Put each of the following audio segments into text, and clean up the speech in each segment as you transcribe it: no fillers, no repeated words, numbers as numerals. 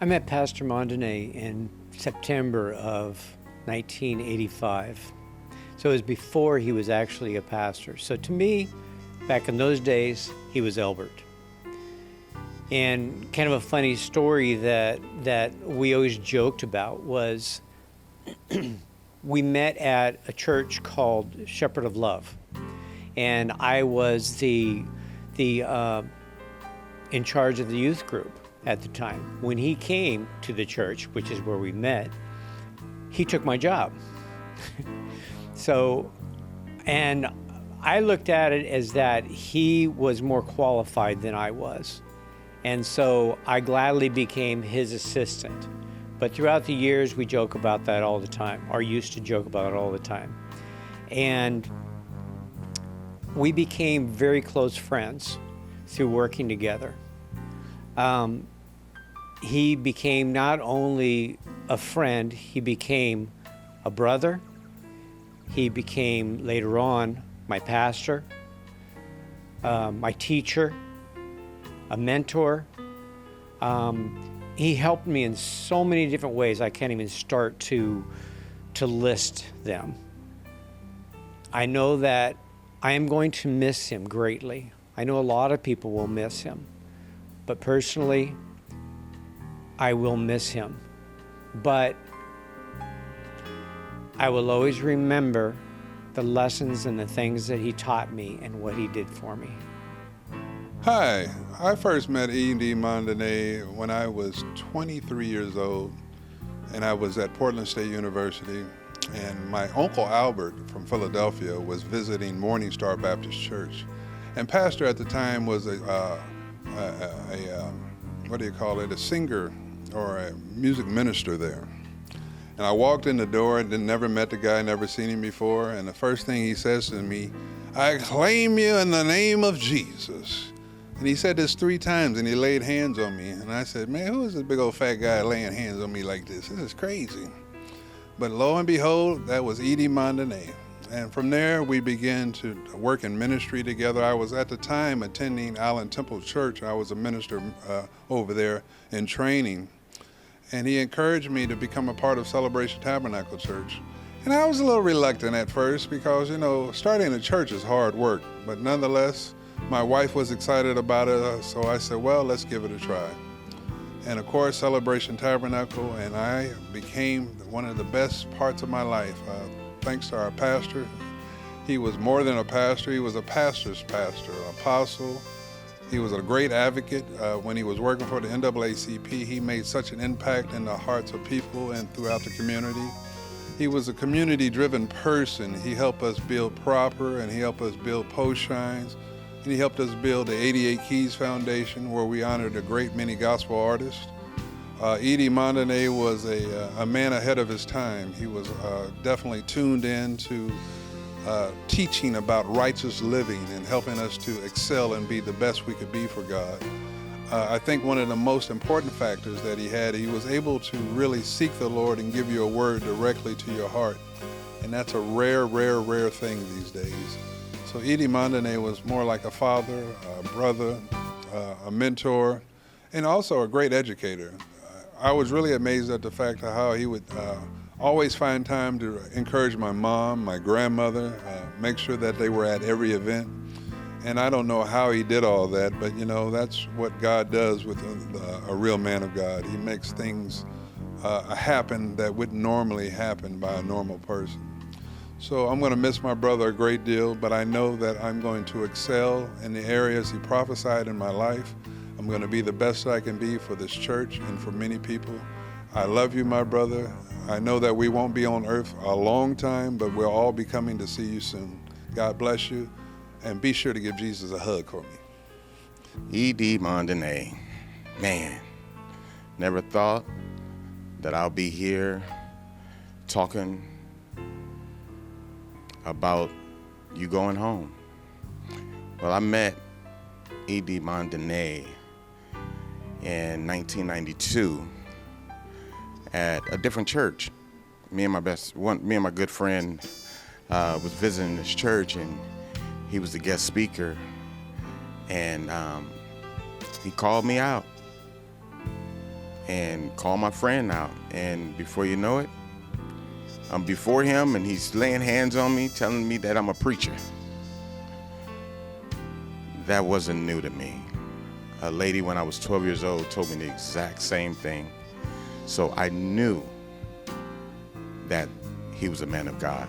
I met Pastor Mondaine in September of 1985. So it was before he was actually a pastor. So to me, back in those days, he was Elbert. And kind of a funny story that we always joked about was we met at a church called Shepherd of Love. And I was the in charge of the youth group at the time. When he came to the church, which is where we met, he took my job. So, and I looked at it as that he was more qualified than I was. And so I gladly became his assistant. But throughout the years, we joke about that all the time, or used to joke about it all the time. And we became very close friends through working together. He became not only a friend, he became a brother. He became, later on, my pastor, my teacher, a mentor. He helped me in so many different ways I can't even start to list them. I know that I am going to miss him greatly. I know a lot of people will miss him, but personally, I will miss him. But I will always remember the lessons and the things that he taught me and what he did for me. Hi, I first met E.D. Mondaine when I was 23 years old, and I was at Portland State University, and my Uncle Albert from Philadelphia was visiting Morning Star Baptist Church. And pastor at the time was a singer or a music minister there. And I walked in the door and never met the guy, never seen him before, and the first thing he says to me, "I claim you in the name of Jesus." And he said this 3 times, and he laid hands on me. And I said, "Man, who is this big old fat guy laying hands on me like this? This is crazy." But lo and behold, that was E.D. Mondaine. And from there, we began to work in ministry together. I was at the time attending Allen Temple Church. I was a minister over there in training. And he encouraged me to become a part of Celebration Tabernacle Church. And I was a little reluctant at first because, starting a church is hard work. But nonetheless, my wife was excited about it, so I said, well, let's give it a try. And of course, Celebration Tabernacle, and I became one of the best parts of my life. Thanks to our pastor. He was more than a pastor, he was a pastor's pastor, apostle. He was a great advocate. When he was working for the NAACP, he made such an impact in the hearts of people and throughout the community. He was a community-driven person. He helped us build Proper, and he helped us build Post Shines, and he helped us build the 88 Keys Foundation, where we honored a great many gospel artists. E.D. Mondaine was a man ahead of his time. He was definitely tuned in to teaching about righteous living and helping us to excel and be the best we could be for God. I think one of the most important factors that he was able to really seek the Lord and give you a word directly to your heart. And that's a rare, rare, rare thing these days. So E.D. Mondaine was more like a father, a brother, a mentor, and also a great educator. I was really amazed at the fact of how he would always find time to encourage my mom, my grandmother, make sure that they were at every event. And I don't know how he did all that, but that's what God does with a real man of God. He makes things happen that wouldn't normally happen by a normal person. So I'm going to miss my brother a great deal, but I know that I'm going to excel in the areas he prophesied in my life. I'm going to be the best I can be for this church and for many people. I love you, my brother. I know that we won't be on earth a long time, but we'll all be coming to see you soon. God bless you, and be sure to give Jesus a hug for me. E.D. Mondaine, man, never thought that I'll be here talking about you going home. Well, I met E.D. Mondaine in 1992 at a different church. Me and my good friend was visiting this church, and he was the guest speaker, and he called me out and call my friend out. And before you know it, I'm before him and he's laying hands on me, telling me that I'm a preacher. That wasn't new to me. A lady when I was 12 years old told me the exact same thing. So I knew that he was a man of God.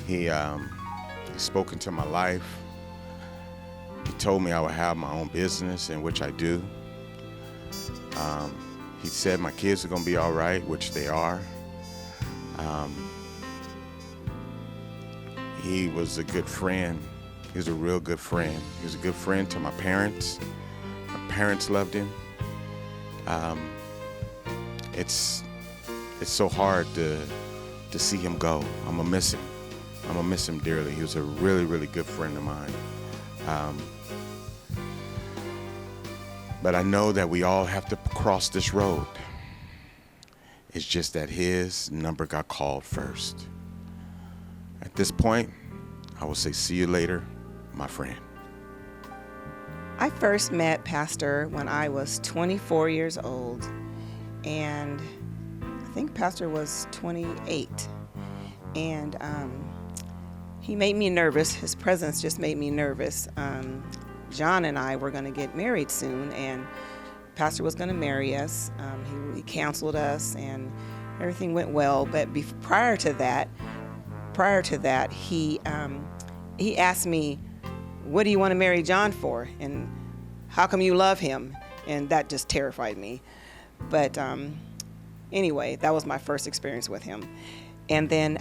He spoke into my life. He told me I would have my own business, in which I do. He said my kids are gonna be all right, which they are. He was a good friend. He was a real good friend. He was a good friend to my parents. My parents loved him. It's so hard to see him go. I'm gonna miss him. I'm gonna miss him dearly. He was a really, really good friend of mine. But I know that we all have to cross this road. It's just that his number got called first. At this point, I will say, see you later, my friend. I first met Pastor when I was 24 years old, and I think Pastor was 28. And he made me nervous. His presence just made me nervous. John and I were going to get married soon, and Pastor was going to marry us. He counseled us, and everything went well. But prior to that, he asked me, "What do you want to marry John for? And how come you love him?" And that just terrified me. But anyway, that was my first experience with him. And then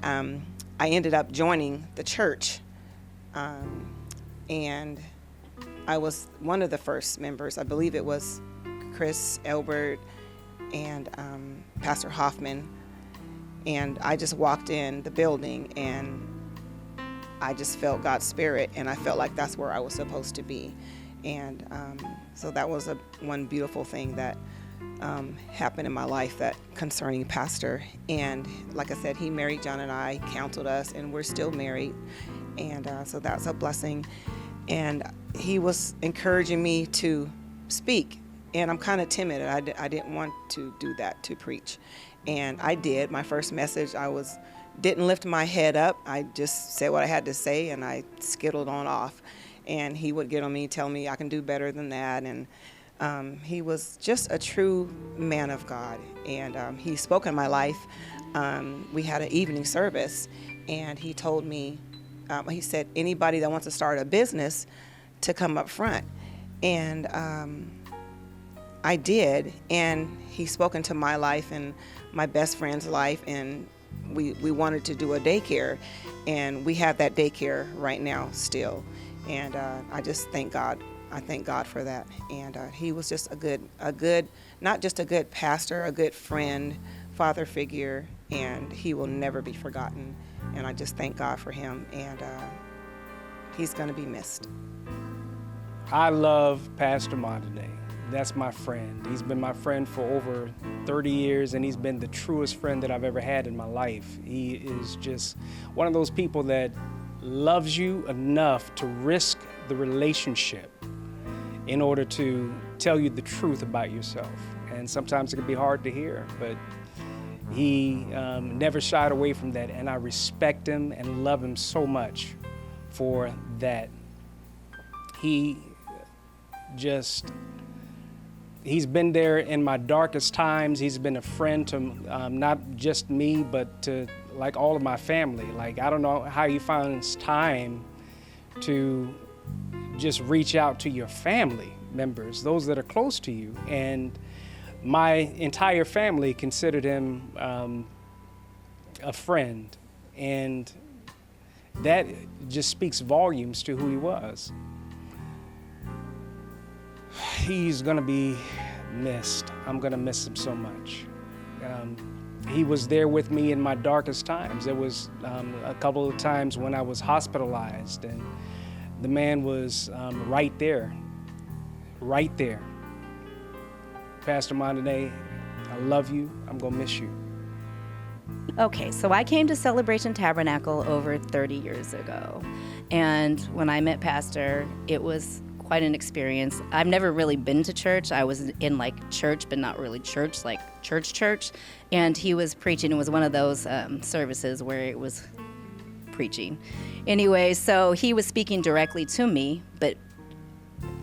I ended up joining the church, and I was one of the first members. I believe it was Chris Elbert and Pastor Hoffman. And I just walked in the building and I just felt God's spirit, and I felt like that's where I was supposed to be. And so that was one beautiful thing that happened in my life, that concerning Pastor. And like I said, he married John and I, counseled us, and we're still married. And so that's a blessing. And he was encouraging me to speak. And I'm kind of timid. I didn't want to do that, to preach. And I did. My first message, didn't lift my head up. I just said what I had to say, and I skittled on off. And he would get on me, tell me I can do better than that. And he was just a true man of God. And he spoke in my life. We had an evening service, and he told me, he said, anybody that wants to start a business to come up front. And I did. And he spoke into my life and my best friend's life, and we wanted to do a daycare, and we have that daycare right now still. And I just thank God. I thank God for that. And he was just a good, not just a good pastor, a good friend, father figure, and he will never be forgotten. And I just thank God for him, and he's going to be missed. I love Pastor Mondaine. That's my friend. He's been my friend for over 30 years, and he's been the truest friend that I've ever had in my life. He is just one of those people that loves you enough to risk the relationship in order to tell you the truth about yourself. And sometimes it can be hard to hear, but he never shied away from that, and I respect him and love him so much for that. He's been there in my darkest times. He's been a friend to not just me, but to like all of my family. Like, I don't know how he finds time to just reach out to your family members, those that are close to you. And my entire family considered him a friend. And that just speaks volumes to who he was. He's gonna be missed. I'm gonna miss him so much. He was there with me in my darkest times. There was a couple of times when I was hospitalized, and the man was right there. Pastor Mondaine, I love you. I'm gonna miss you. Okay, so I came to Celebration Tabernacle over 30 years ago. And when I met Pastor, it was quite an experience. I've never really been to church. I was in like church, but not really church, like church. And he was preaching. It was one of those services where it was preaching. Anyway, so he was speaking directly to me, but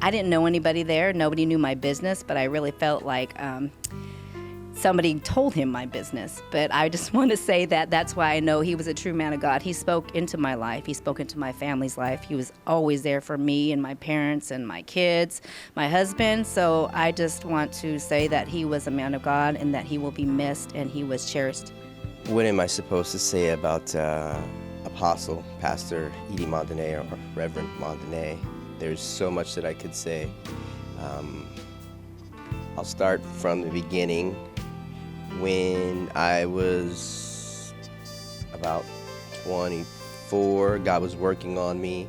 I didn't know anybody there. Nobody knew my business, but I really felt like somebody told him my business. But I just want to say that that's why I know he was a true man of God. He spoke into my life. He spoke into my family's life. He was always there for me and my parents and my kids, my husband. So I just want to say that he was a man of God and that he will be missed and he was cherished. What am I supposed to say about Apostle, Pastor E.D. Mondaine or Reverend Mondaine? There's so much that I could say. I'll start from the beginning. When I was about 24, God was working on me,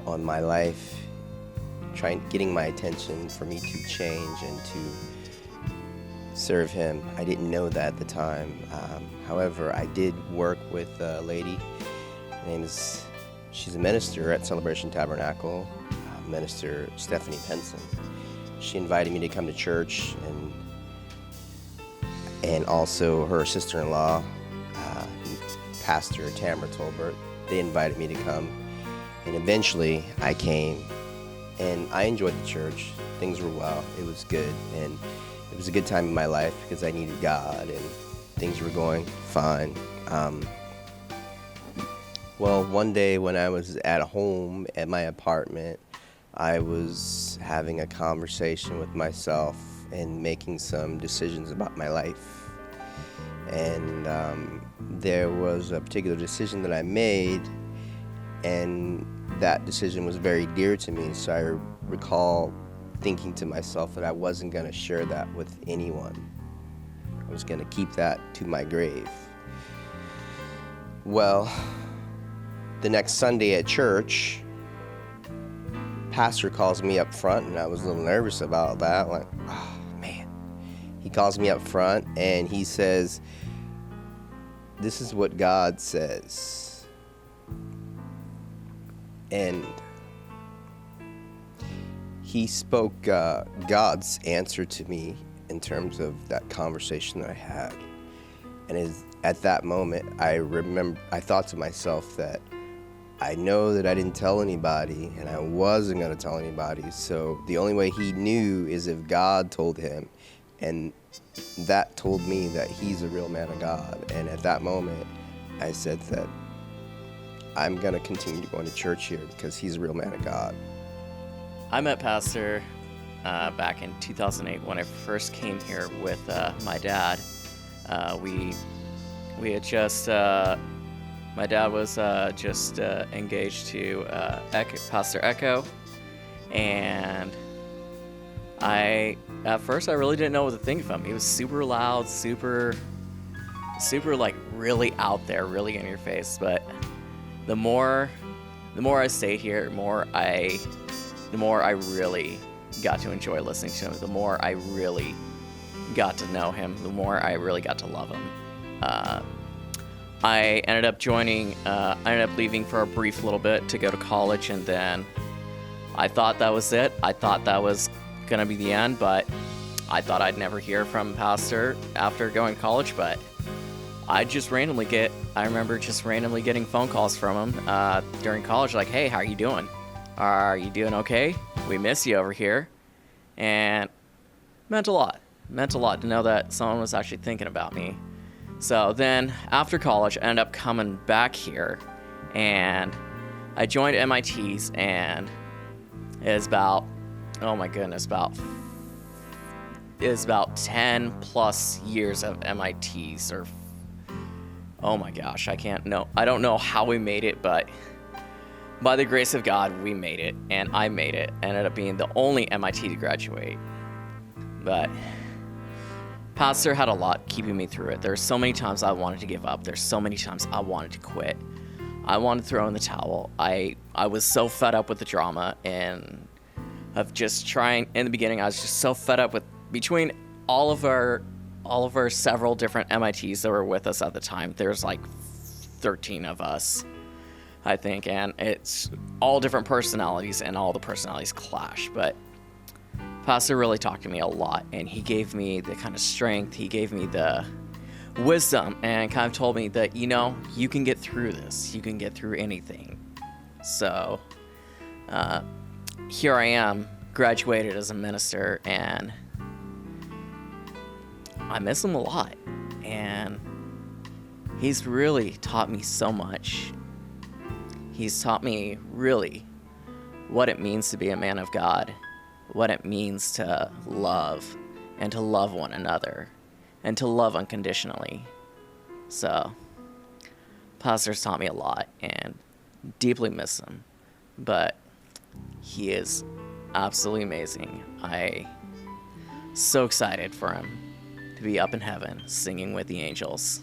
on my life, getting my attention for me to change and to serve Him. I didn't know that at the time. However, I did work with a lady. She's a minister at Celebration Tabernacle, Minister Stephanie Penson. She invited me to come to church, and also her sister-in-law, Pastor Tamara Tolbert. They invited me to come, and eventually I came, and I enjoyed the church. Things were well. It was good, and it was a good time in my life because I needed God, and things were going fine. Well, one day when I was at home at my apartment, I was having a conversation with myself and making some decisions about my life. And there was a particular decision that I made, and that decision was very dear to me. So I recall thinking to myself that I wasn't going to share that with anyone. I was going to keep that to my grave. Well, the next Sunday at church, pastor calls me up front, and I was a little nervous about that. Like, oh, man. He calls me up front, and he says, "This is what God says." And he spoke God's answer to me in terms of that conversation that I had. And at that moment, I thought to myself that I know that I didn't tell anybody, and I wasn't going to tell anybody. So the only way he knew is if God told him. And that told me that he's a real man of God. And at that moment, I said that I'm going to continue to go into church here because he's a real man of God. I met Pastor back in 2008 when I first came here with my dad. We had just... my dad was just engaged to Pastor Echo, and at first I really didn't know what to think of him. He was super loud, super like really out there, really in your face. But the more I stayed here, the more I really got to enjoy listening to him. The more I really got to know him, the more I really got to love him. I ended up leaving for a brief little bit to go to college, and then I thought that was it. I thought that was going to be the end, but I thought I'd never hear from Pastor after going to college, but I remember just randomly getting phone calls from him during college, like, "Hey, how are you doing? Are you doing okay? We miss you over here." And meant a lot to know that someone was actually thinking about me. So then after college, I ended up coming back here, and I joined MIT's, and it's about 10 plus years of MIT's, or oh my gosh, I don't know how we made it, but by the grace of God, we made it, and I made it. I ended up being the only MIT to graduate. But Pastor had a lot keeping me through it. There's so many times I wanted to give up. There's so many times I wanted to quit. I wanted to throw in the towel. I was so fed up with the drama and of just trying. In the beginning, I was just so fed up with between all of our several different MITs that were with us at the time. There's like 13 of us. I think, and it's all different personalities, and all the personalities clash. But Pastor really talked to me a lot, and he gave me the kind of strength, he gave me the wisdom, and kind of told me that, you can get through this, you can get through anything. So here I am, graduated as a minister, and I miss him a lot. And he's really taught me so much. He's taught me really what it means to be a man of God, what it means to love, and to love one another, and to love unconditionally. So, Pastor's taught me a lot, and deeply miss him, but he is absolutely amazing. I so excited for him to be up in heaven singing with the angels.